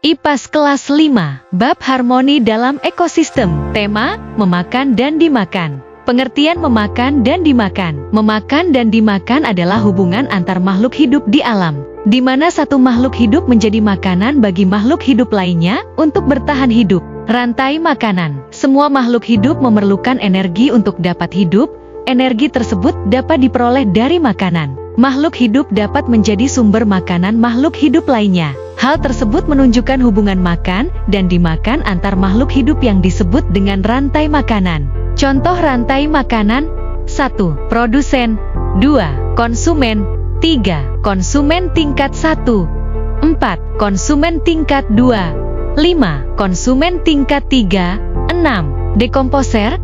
IPAS kelas 5, Bab Harmoni dalam Ekosistem. Tema, memakan dan dimakan. Pengertian memakan dan dimakan. Memakan dan dimakan adalah hubungan antar makhluk hidup di alam, di mana satu makhluk hidup menjadi makanan bagi makhluk hidup lainnya untuk bertahan hidup. Rantai makanan. Semua makhluk hidup memerlukan energi untuk dapat hidup. Energi tersebut dapat diperoleh dari makanan. Makhluk hidup dapat menjadi sumber makanan makhluk hidup lainnya. Hal tersebut menunjukkan hubungan makan dan dimakan antar makhluk hidup yang disebut dengan rantai makanan. Contoh rantai makanan: 1. Produsen, 2. Konsumen, 3. Konsumen tingkat 1, 4. Konsumen tingkat 2, 5. Konsumen tingkat 3, 6. Dekomposer,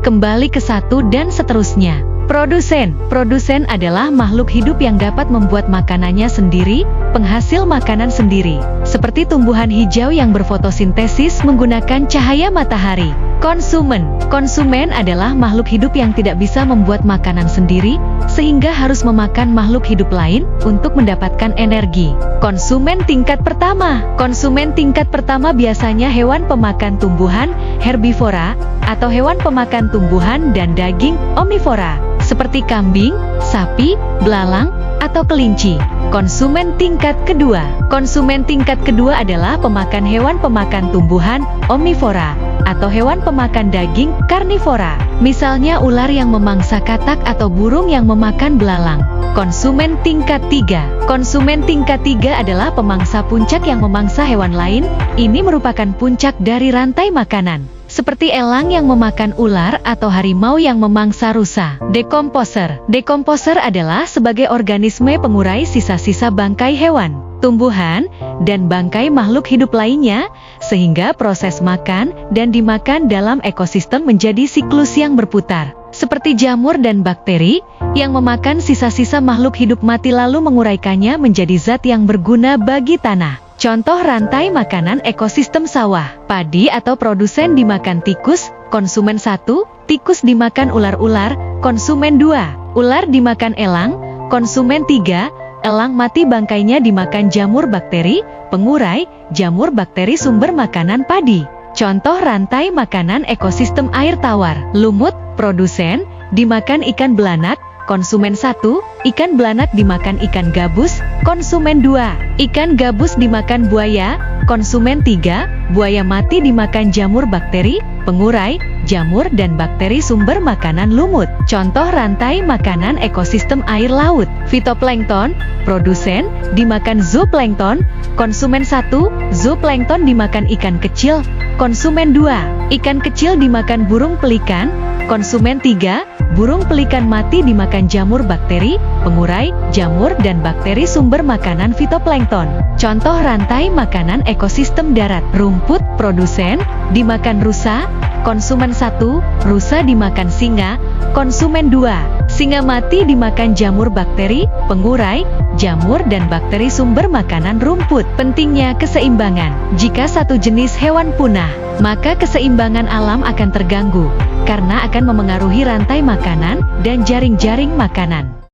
kembali ke 1 dan seterusnya. Produsen. Produsen adalah makhluk hidup yang dapat membuat makanannya sendiri, penghasil makanan sendiri, seperti tumbuhan hijau yang berfotosintesis menggunakan cahaya matahari. Konsumen. Konsumen adalah makhluk hidup yang tidak bisa membuat makanan sendiri, sehingga harus memakan makhluk hidup lain untuk mendapatkan energi. Konsumen tingkat pertama. Konsumen tingkat pertama biasanya hewan pemakan tumbuhan, herbivora, atau hewan pemakan tumbuhan dan daging, omnivora, seperti kambing, sapi, belalang, atau kelinci. Konsumen tingkat kedua. Konsumen tingkat kedua adalah pemakan hewan pemakan tumbuhan, omnivora, atau hewan pemakan daging, karnivora. Misalnya ular yang memangsa katak atau burung yang memakan belalang. Konsumen tingkat 3. Konsumen tingkat 3 adalah pemangsa puncak yang memangsa hewan lain. Ini merupakan puncak dari rantai makanan, seperti elang yang memakan ular atau harimau yang memangsa rusa. Dekomposer. Dekomposer adalah sebagai organisme pengurai sisa-sisa bangkai hewan, tumbuhan, dan bangkai makhluk hidup lainnya, sehingga proses makan dan dimakan dalam ekosistem menjadi siklus yang berputar. Seperti jamur dan bakteri, yang memakan sisa-sisa makhluk hidup mati lalu menguraikannya menjadi zat yang berguna bagi tanah. Contoh rantai makanan ekosistem sawah. Padi atau produsen dimakan tikus, konsumen 1. Tikus dimakan ular-ular, konsumen 2. Ular dimakan elang, konsumen 3. Elang mati bangkainya dimakan jamur bakteri, pengurai, jamur bakteri sumber makanan padi. Contoh rantai makanan ekosistem air tawar. Lumut, produsen, dimakan ikan belanak, konsumen 1. Ikan belanak dimakan ikan gabus, konsumen 2. Ikan gabus dimakan buaya, konsumen 3. Buaya mati dimakan jamur bakteri, pengurai, jamur dan bakteri sumber makanan lumut. Contoh rantai makanan ekosistem air laut. Fitoplankton, produsen, dimakan zooplankton, konsumen 1. Zooplankton dimakan ikan kecil, konsumen 2. Ikan kecil dimakan burung pelikan, konsumen 3. Burung pelikan mati dimakan jamur bakteri, pengurai, jamur dan bakteri sumber makanan fitoplankton. Contoh rantai makanan ekosistem darat. Rumput, produsen, dimakan rusa, konsumen 1. Rusa dimakan singa, konsumen 2. Singa mati dimakan jamur bakteri, pengurai, jamur dan bakteri sumber makanan rumput. Pentingnya keseimbangan. Jika satu jenis hewan punah, maka keseimbangan alam akan terganggu, karena akan memengaruhi rantai makanan dan jaring-jaring makanan.